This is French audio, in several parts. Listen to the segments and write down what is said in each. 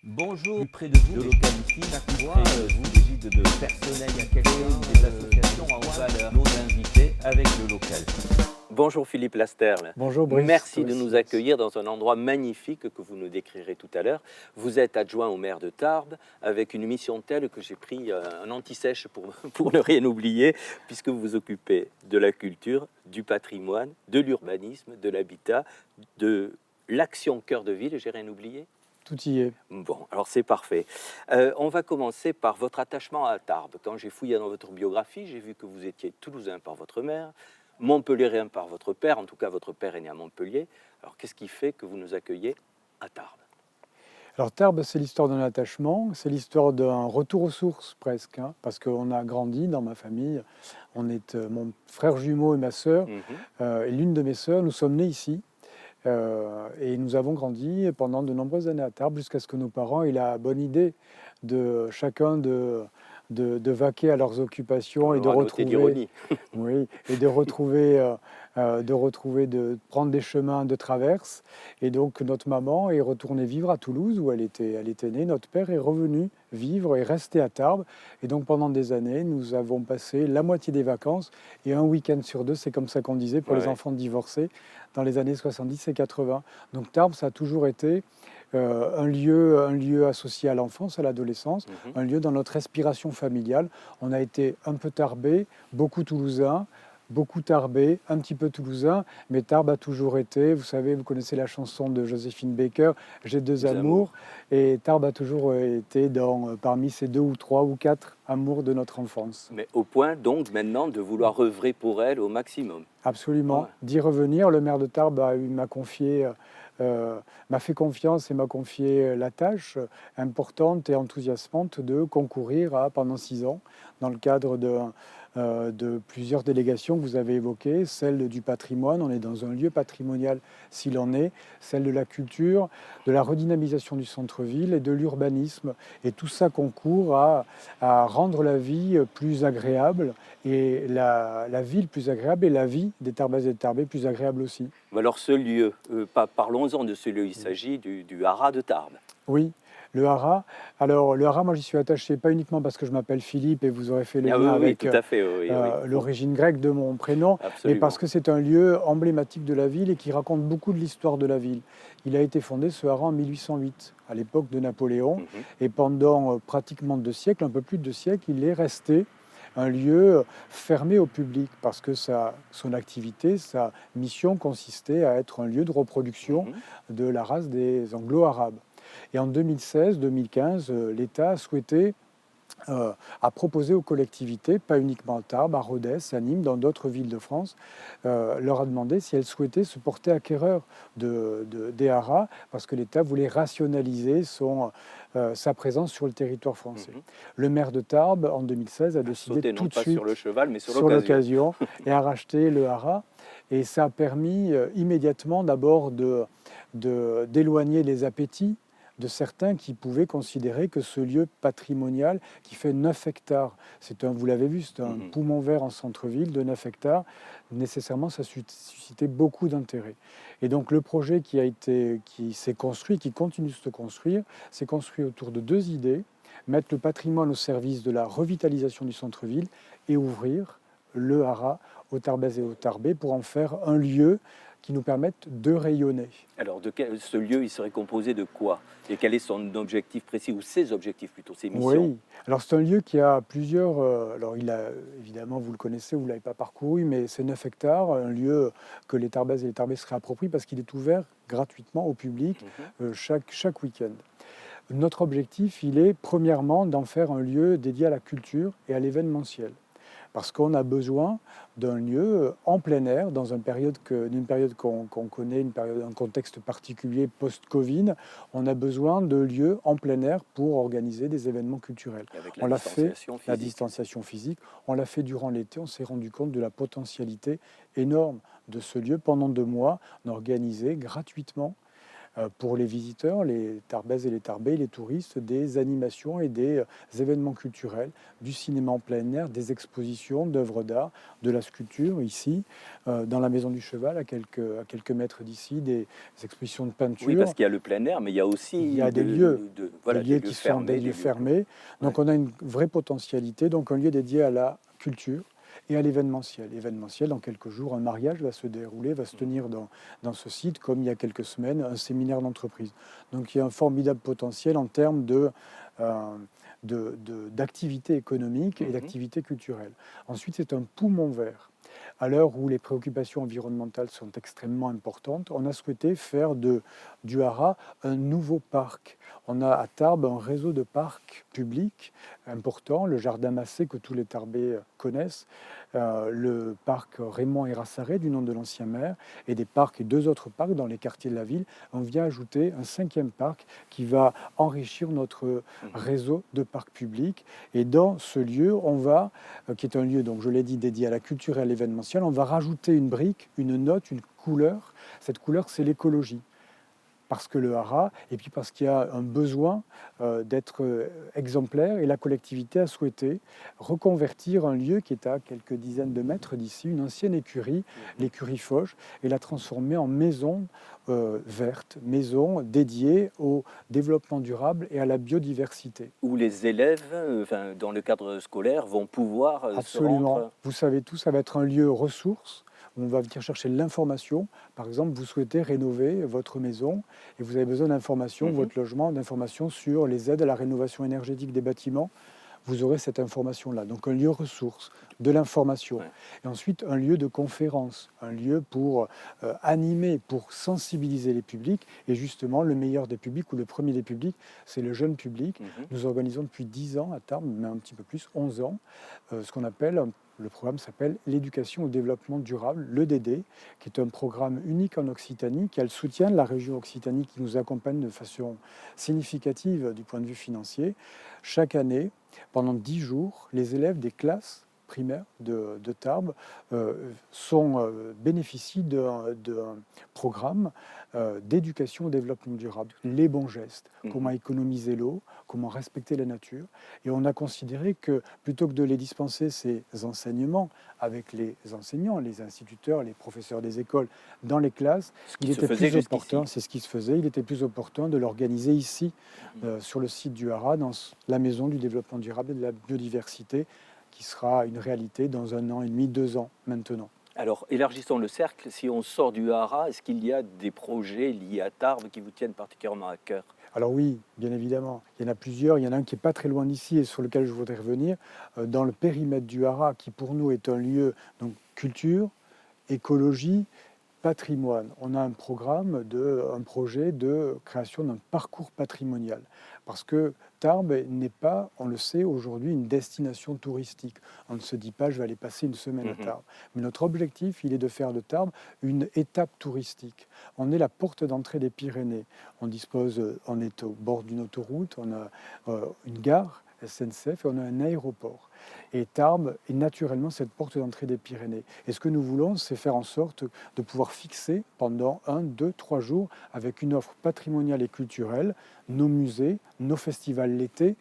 Bonjour, près de vous, de local ici, chaque fois, vous, l'égide de personnel, il y a quelqu'un, des associations en valeur, nos invités avec le local. Bonjour Philippe Lasterle. Bonjour Brice. Merci de nous accueillir dans un endroit magnifique que vous nous décrirez tout à l'heure. Vous êtes adjoint au maire de Tarbes avec une mission telle que j'ai pris un anti-sèche pour ne rien oublier, puisque vous vous occupez de la culture, du patrimoine, de l'urbanisme, de l'habitat, de l'action cœur de ville, j'ai rien oublié. Tout y est. Bon, alors c'est parfait. On va commencer par votre attachement à Tarbes. Quand j'ai fouillé dans votre biographie, j'ai vu que vous étiez toulousain par votre mère, montpelliérain par votre père, en tout cas votre père est né à Montpellier. Alors qu'est-ce qui fait que vous nous accueillez à Tarbes? Alors Tarbes, c'est l'histoire d'un attachement, c'est l'histoire d'un retour aux sources presque, hein, parce qu'on a grandi dans ma famille. On est mon frère jumeau et ma sœur, et l'une de mes sœurs, nous sommes nés ici. Et nous avons grandi pendant de nombreuses années à Tarbes jusqu'à ce que nos parents aient la bonne idée de chacun de vaquer à leurs occupations et de retrouver, oui, et de prendre des chemins de traverse. Et donc notre maman est retournée vivre à Toulouse où elle était née. Notre père est revenu vivre et rester à Tarbes. Et donc pendant des années, nous avons passé la moitié des vacances et un week-end sur deux, c'est comme ça qu'on disait pour les enfants divorcés, dans les années 70 et 80. Donc Tarbes, ça a toujours été un lieu associé à l'enfance, à l'adolescence, un lieu dans notre respiration familiale. On a été un peu tarbés, beaucoup toulousains, beaucoup tarbés, un petit peu toulousains, mais Tarbes a toujours été, vous savez, vous connaissez la chanson de Joséphine Baker, J'ai deux amours, et Tarbes a toujours été parmi ces 2 ou 3 ou 4 amours de notre enfance. Mais au point donc maintenant de vouloir œuvrer pour elle au maximum. Absolument, d'y revenir. Le maire de Tarbes m'a fait confiance et m'a confié la tâche importante et enthousiasmante de concourir pendant 6 ans dans le cadre de plusieurs délégations que vous avez évoquées, celle du patrimoine, on est dans un lieu patrimonial s'il en est, celle de la culture, de la redynamisation du centre-ville et de l'urbanisme. Et tout ça concourt à rendre la vie plus agréable et la ville plus agréable et la vie des Tarbaises et des Tarbais plus agréable aussi. Alors ce lieu, parlons-en de ce lieu, il s'agit du haras de Tarbes. Oui, le haras. Alors le haras, moi j'y suis attaché pas uniquement parce que je m'appelle Philippe et vous aurez fait le lien avec l'origine grecque de mon prénom, mais parce que c'est un lieu emblématique de la ville et qui raconte beaucoup de l'histoire de la ville. Il a été fondé, ce haras, en 1808, à l'époque de Napoléon, et pendant pratiquement 2 siècles, un peu plus de 2 siècles, il est resté un lieu fermé au public parce que son activité, sa mission consistait à être un lieu de reproduction de la race des Anglo-Arabes. Et en 2016-2015, l'État a proposé aux collectivités, pas uniquement à Tarbes, à Rodez, à Nîmes, dans d'autres villes de France, leur a demandé si elles souhaitaient se porter acquéreurs des haras, parce que l'État voulait rationaliser sa présence sur le territoire français. Le maire de Tarbes, en 2016, a décidé tout de suite, sur le cheval, mais sur l'occasion, et a racheté le haras. Et ça a permis immédiatement d'abord d'éloigner les appétits de certains qui pouvaient considérer que ce lieu patrimonial qui fait 9 hectares, vous l'avez vu, c'est un poumon vert en centre-ville de 9 hectares, nécessairement ça suscitait beaucoup d'intérêt. Et donc le projet qui s'est construit, qui continue de se construire, s'est construit autour de 2 idées: mettre le patrimoine au service de la revitalisation du centre-ville et ouvrir le haras aux Tarbaises et aux Tarbais pour en faire un lieu qui nous permettent de rayonner. Alors, ce lieu, il serait composé de quoi? Et quel est son objectif précis, ou ses objectifs plutôt, ses missions? Oui, alors c'est un lieu qui a plusieurs... alors il a, évidemment, vous le connaissez, vous ne l'avez pas parcouru, mais c'est 9 hectares, un lieu que les Tarbaises et les Tarbais se réapproprient parce qu'il est ouvert gratuitement au public chaque week-end. Notre objectif, il est premièrement d'en faire un lieu dédié à la culture et à l'événementiel. Parce qu'on a besoin d'un lieu en plein air, dans une période qu'on connaît, un contexte particulier post-Covid. On a besoin de lieux en plein air pour organiser des événements culturels. On l'a fait, la distanciation physique, on l'a fait durant l'été, on s'est rendu compte de la potentialité énorme de ce lieu. Pendant 2 mois, on a organisé gratuitement pour les visiteurs, les Tarbaises et les Tarbais, les touristes, des animations et des événements culturels, du cinéma en plein air, des expositions d'œuvres d'art, de la sculpture ici, dans la Maison du Cheval, à quelques mètres d'ici, des expositions de peinture. Oui, parce qu'il y a le plein air, mais il y a aussi des lieux. voilà, des lieux qui sont des lieux fermés. Donc on a une vraie potentialité, donc un lieu dédié à la culture et à l'événementiel. Événementiel, dans quelques jours, un mariage va se dérouler, va se tenir dans ce site, comme il y a quelques semaines, un séminaire d'entreprise. Donc il y a un formidable potentiel en termes d'activité économique et d'activité culturelle. Ensuite, c'est un poumon vert. À l'heure où les préoccupations environnementales sont extrêmement importantes, on a souhaité faire du Haras un nouveau parc. On a à Tarbes un réseau de parcs publics important, le jardin Massé que tous les Tarbais connaissent, le parc Raymond Erassaré du nom de l'ancien maire, et des parcs et 2 autres parcs dans les quartiers de la ville. On vient ajouter un 5e parc qui va enrichir notre réseau de parcs publics. Et dans ce lieu, on va, qui est un lieu, donc je l'ai dit, dédié à la culture et à l'événementiel, on va rajouter une brique, une note, une couleur. Cette couleur, c'est l'écologie. Parce que le Haras, et puis parce qu'il y a un besoin d'être exemplaire, et la collectivité a souhaité reconvertir un lieu qui est à quelques dizaines de mètres d'ici, une ancienne écurie, l'écurie Foch, et la transformer en maison verte, maison dédiée au développement durable et à la biodiversité. Où les élèves, dans le cadre scolaire, vont pouvoir Absolument. se rendre. Vous savez tout, ça va être un lieu ressource où on va venir chercher l'information. Par exemple, vous souhaitez rénover votre maison et vous avez besoin d'informations, votre logement, d'informations sur les aides à la rénovation énergétique des bâtiments. Vous aurez cette information-là. Donc un lieu ressource, de l'information. Ouais. Et ensuite, un lieu de conférence, un lieu pour animer, pour sensibiliser les publics. Et justement, le meilleur des publics, ou le premier des publics, c'est le jeune public. Nous organisons depuis 10 ans à Tarbes, mais un petit peu plus, 11 ans, ce qu'on appelle... Le programme s'appelle l'éducation au développement durable, l'EDD, qui est un programme unique en Occitanie, qui a le soutien de la région Occitanie qui nous accompagne de façon significative du point de vue financier. Chaque année, pendant 10 jours, les élèves des classes primaires de Tarbes bénéficient d'un programme d'éducation au développement durable. Les bons gestes, comment économiser l'eau, comment respecter la nature. Et on a considéré que plutôt que de les dispenser ces enseignements avec les enseignants, les instituteurs, les professeurs des écoles dans les classes, il était plus opportun, c'est ce qui se faisait, il était plus opportun de l'organiser ici, sur le site du Haras, dans la maison du développement durable et de la biodiversité, qui sera une réalité dans 1 an et demi, 2 ans maintenant. Alors, élargissons le cercle. Si on sort du Haras, est-ce qu'il y a des projets liés à Tarbes qui vous tiennent particulièrement à cœur? Alors oui, bien évidemment. Il y en a plusieurs. Il y en a un qui n'est pas très loin d'ici et sur lequel je voudrais revenir. Dans le périmètre du Haras, qui pour nous est un lieu, donc culture, écologie, patrimoine. On a un projet de création d'un parcours patrimonial. Parce que Tarbes n'est pas, on le sait aujourd'hui, une destination touristique. On ne se dit pas, je vais aller passer une semaine à Tarbes. Mais notre objectif, il est de faire de Tarbes une étape touristique. On est la porte d'entrée des Pyrénées. On est au bord d'une autoroute, on a une gare SNCF et on a un aéroport. Et Tarbes est naturellement cette porte d'entrée des Pyrénées. Et ce que nous voulons, c'est faire en sorte de pouvoir fixer pendant 1, 2, 3 jours, avec une offre patrimoniale et culturelle, nos musées, nos festivals l'été.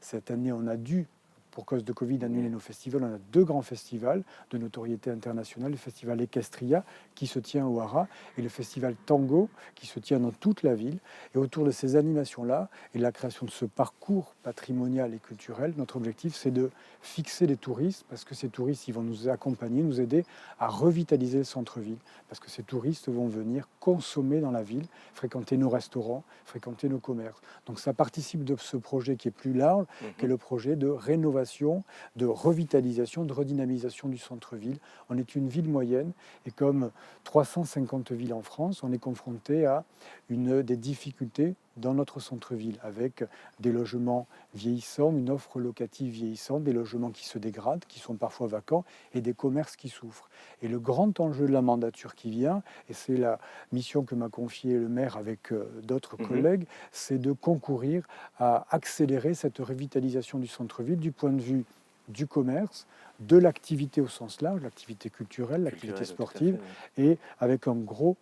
Cette année, on a dû, pour cause de Covid, annuler nos festivals. On a 2 grands festivals de notoriété internationale, le festival Equestria, qui se tient au Haras, et le festival Tango, qui se tient dans toute la ville. Et autour de ces animations-là, et de la création de ce parcours patrimonial et culturel, notre objectif, c'est de fixer les touristes, parce que ces touristes, ils vont nous accompagner, nous aider à revitaliser le centre-ville, parce que ces touristes vont venir consommer dans la ville, fréquenter nos restaurants, fréquenter nos commerces. Donc ça participe de ce projet qui est plus large, qui est le projet de rénovation, de revitalisation, de redynamisation du centre-ville. On est une ville moyenne et comme 350 villes en France, on est confronté à des difficultés dans notre centre-ville, avec des logements vieillissants, une offre locative vieillissante, des logements qui se dégradent, qui sont parfois vacants, et des commerces qui souffrent. Et le grand enjeu de la mandature qui vient, et c'est la mission que m'a confiée le maire avec d'autres collègues, c'est de concourir à accélérer cette revitalisation du centre-ville du point de vue du commerce, de l'activité au sens large, l'activité culturelle, l'activité sportive, et avec un gros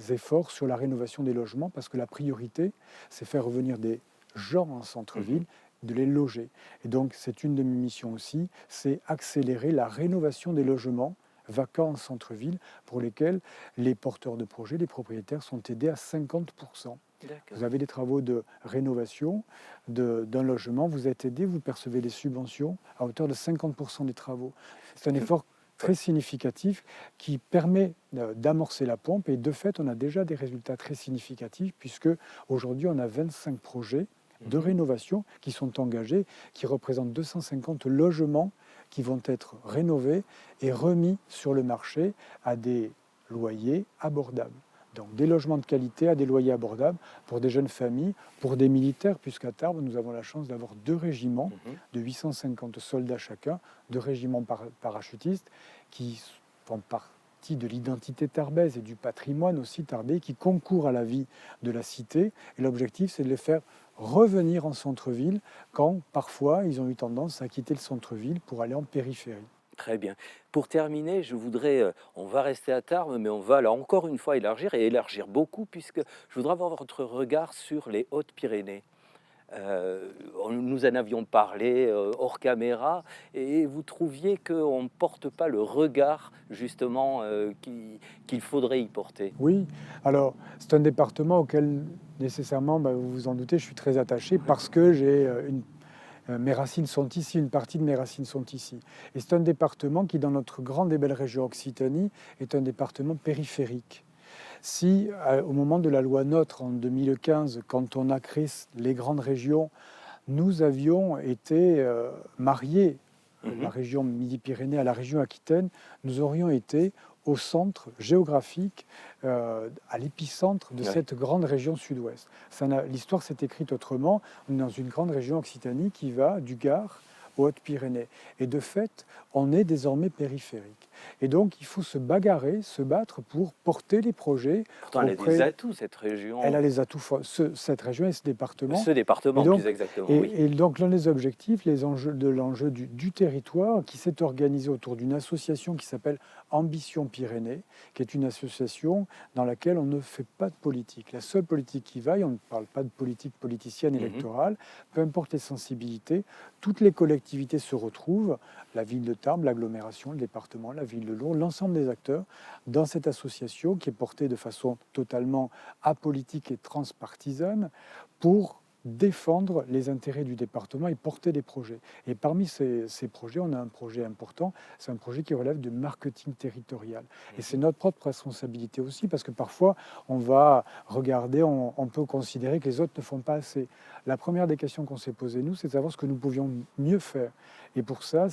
efforts sur la rénovation des logements, parce que la priorité, c'est faire revenir des gens en centre-ville, de les loger. Et donc, c'est une de mes missions aussi, c'est accélérer la rénovation des logements vacants en centre-ville, pour lesquels les porteurs de projets, les propriétaires, sont aidés à 50%. Vous avez des travaux de rénovation d'un logement, vous êtes aidé, vous percevez des subventions à hauteur de 50% des travaux. C'est un effort très significatif qui permet d'amorcer la pompe et de fait, on a déjà des résultats très significatifs puisque aujourd'hui, on a 25 projets de rénovation qui sont engagés, qui représentent 250 logements qui vont être rénovés et remis sur le marché à des loyers abordables. Donc des logements de qualité à des loyers abordables pour des jeunes familles, pour des militaires, puisqu'à Tarbes, nous avons la chance d'avoir 2 régiments de 850 soldats chacun, 2 régiments parachutistes qui font partie de l'identité tarbaise et du patrimoine aussi tarbais, qui concourent à la vie de la cité. Et l'objectif, c'est de les faire revenir en centre-ville quand parfois ils ont eu tendance à quitter le centre-ville pour aller en périphérie. Très bien. Pour terminer, je voudrais, on va rester à Tarbes, mais on va là encore une fois élargir et élargir beaucoup, puisque je voudrais avoir votre regard sur les Hautes-Pyrénées. Nous en avions parlé hors caméra, et vous trouviez qu'on ne porte pas le regard justement qu'il faudrait y porter. Oui, alors c'est un département auquel nécessairement, vous vous en doutez, je suis très attaché parce que mes racines sont ici, une partie de mes racines sont ici. Et c'est un département qui, dans notre grande et belle région Occitanie, est un département périphérique. Si, au moment de la loi NOTRe en 2015, quand on a créé les grandes régions, nous avions été mariés, la région Midi-Pyrénées à la région Aquitaine, nous aurions été au centre géographique, à l'épicentre de cette grande région sud-ouest. L'histoire s'est écrite autrement. On est dans une grande région Occitanie qui va du Gard aux Hautes-Pyrénées. Et de fait, on est désormais périphérique. Et donc, il faut se bagarrer, se battre pour porter les projets. Pourtant, elle a des atouts, cette région. Elle a les atouts, cette région et ce département. Ce département, donc, plus exactement, et, oui. Et donc, l'un des objectifs, l'enjeu du territoire, qui s'est organisé autour d'une association qui s'appelle Ambition Pyrénées, qui est une association dans laquelle on ne fait pas de politique. La seule politique qui vaille, on ne parle pas de politique politicienne électorale, peu importe les sensibilités, toutes les collectivités se retrouvent, la ville de Tarbes, l'agglomération, le département, la ville de Lourdes, l'ensemble des acteurs dans cette association qui est portée de façon totalement apolitique et transpartisane pour défendre les intérêts du département et porter des projets. Et parmi ces projets, on a un projet important, c'est un projet qui relève du marketing territorial. Et c'est notre propre responsabilité aussi, parce que parfois, on va regarder, on peut considérer que les autres ne font pas assez. La première des questions qu'on s'est posées, nous, c'est de savoir ce que nous pouvions mieux faire. Et pour ça,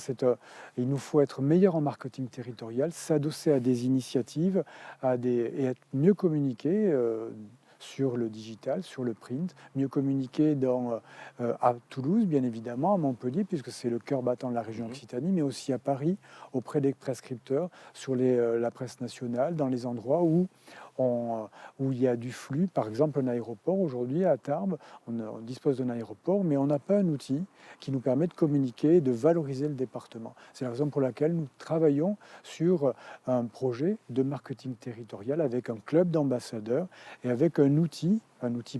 il nous faut être meilleur en marketing territorial, s'adosser à des initiatives et être mieux communiqué, sur le digital, sur le print, mieux communiquer à Toulouse, bien évidemment, à Montpellier, puisque c'est le cœur battant de la région Occitanie, mais aussi à Paris, auprès des prescripteurs, sur la presse nationale, dans les endroits où il y a du flux. Par exemple, un aéroport, aujourd'hui, à Tarbes, on dispose d'un aéroport, mais on n'a pas un outil qui nous permet de communiquer et de valoriser le département. C'est la raison pour laquelle nous travaillons sur un projet de marketing territorial avec un club d'ambassadeurs et avec un outil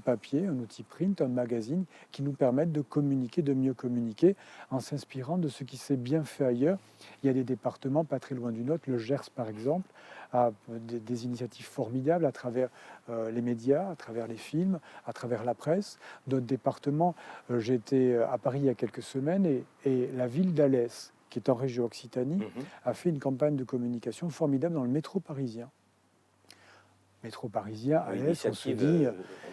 papier, un outil print, un magazine qui nous permettent de communiquer, de mieux communiquer en s'inspirant de ce qui s'est bien fait ailleurs. Il y a des départements pas très loin du nôtre, le Gers par exemple, a des initiatives formidables à travers les médias, à travers les films, à travers la presse. D'autres départements, j'étais à Paris il y a quelques semaines et la ville d'Alès, qui est en région Occitanie, a fait une campagne de communication formidable dans le métro parisien. Métro parisien, Alès, on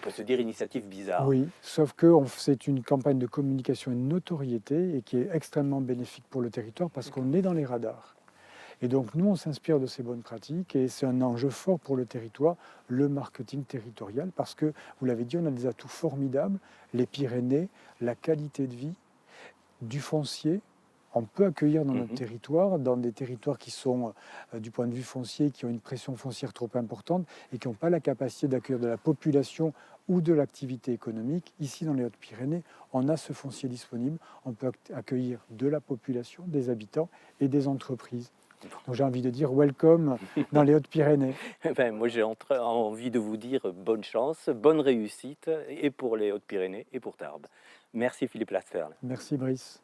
peut se dire initiative bizarre. Oui, sauf que c'est une campagne de communication et de notoriété et qui est extrêmement bénéfique pour le territoire parce qu'on est dans les radars. Et donc nous, on s'inspire de ces bonnes pratiques et c'est un enjeu fort pour le territoire, le marketing territorial, parce que, vous l'avez dit, on a des atouts formidables, les Pyrénées, la qualité de vie, du foncier. On peut accueillir dans notre territoire, dans des territoires qui sont, du point de vue foncier, qui ont une pression foncière trop importante et qui n'ont pas la capacité d'accueillir de la population ou de l'activité économique. Ici, dans les Hautes-Pyrénées, on a ce foncier disponible. On peut accueillir de la population, des habitants et des entreprises. Donc j'ai envie de dire welcome dans les Hautes-Pyrénées. Moi j'ai envie de vous dire bonne chance, bonne réussite et pour les Hautes-Pyrénées et pour Tarbes. Merci Philippe Lasferle. Merci Brice.